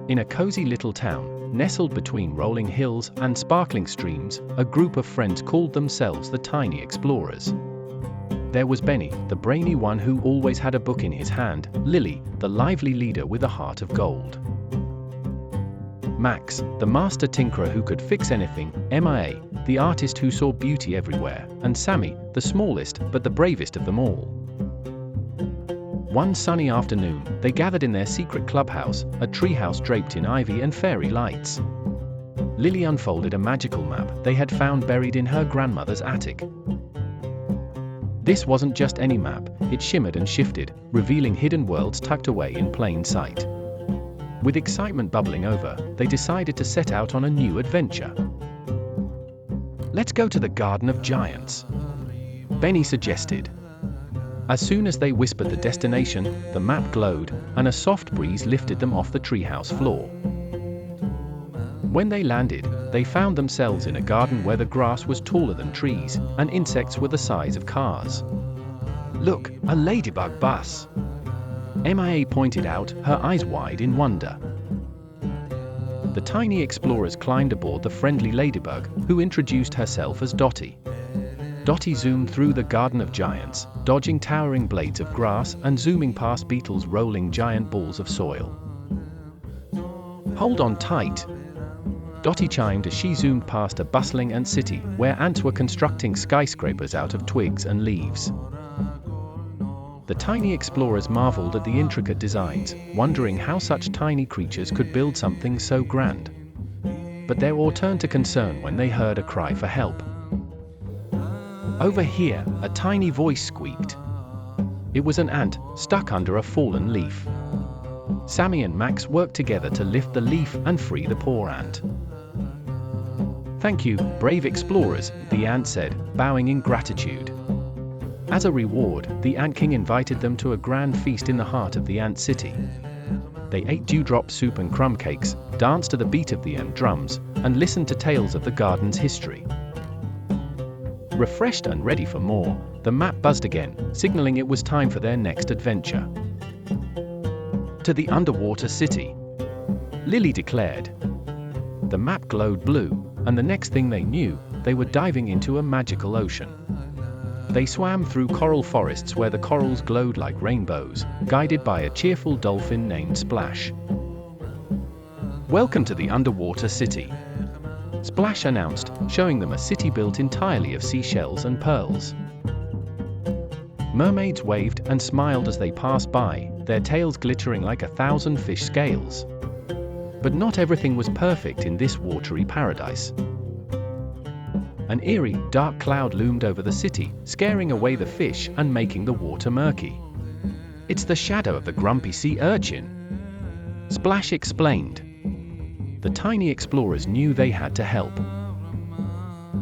In a cozy little town, nestled between rolling hills and sparkling streams, a group of friends called themselves the Tiny Explorers. There was Benny, the brainy one who always had a book in his hand, Lily, the lively leader with a heart of gold, Max, the master tinkerer who could fix anything, Mia, the artist who saw beauty everywhere, and Sammy, the smallest but the bravest of them all. One sunny afternoon, they gathered in their secret clubhouse, a treehouse draped in ivy and fairy lights. Lily unfolded a magical map they had found buried in her grandmother's attic. This wasn't just any map, it shimmered and shifted, revealing hidden worlds tucked away in plain sight. With excitement bubbling over, they decided to set out on a new adventure. "Let's go to the Garden of Giants," Benny suggested. As soon as they whispered the destination, the map glowed, and a soft breeze lifted them off the treehouse floor. When they landed, they found themselves in a garden where the grass was taller than trees, and insects were the size of cars. "Look, a ladybug bus," Mia pointed out, her eyes wide in wonder. The tiny explorers climbed aboard the friendly ladybug, who introduced herself as Dottie. Dottie zoomed through the Garden of Giants, dodging towering blades of grass and zooming past beetles rolling giant balls of soil. "Hold on tight," Dottie chimed as she zoomed past a bustling ant city where ants were constructing skyscrapers out of twigs and leaves. The tiny explorers marveled at the intricate designs, wondering how such tiny creatures could build something so grand. But their awe turned to concern when they heard a cry for help. "Over here," a tiny voice squeaked. It was an ant, stuck under a fallen leaf. Sammy and Max worked together to lift the leaf and free the poor ant. "Thank you, brave explorers," the ant said, bowing in gratitude. As a reward, the Ant King invited them to a grand feast in the heart of the ant city. They ate dewdrop soup and crumb cakes, danced to the beat of the ant drums, and listened to tales of the garden's history. Refreshed and ready for more, the map buzzed again, signaling it was time for their next adventure. "To the underwater city," Lily declared. The map glowed blue, and the next thing they knew, they were diving into a magical ocean. They swam through coral forests where the corals glowed like rainbows, guided by a cheerful dolphin named Splash. "Welcome to the underwater city," Splash announced, showing them a city built entirely of seashells and pearls. Mermaids waved and smiled as they passed by, their tails glittering like 1,000 fish scales. But not everything was perfect in this watery paradise. An eerie, dark cloud loomed over the city, scaring away the fish and making the water murky. "It's the shadow of the grumpy sea urchin," Splash explained. The tiny explorers knew they had to help,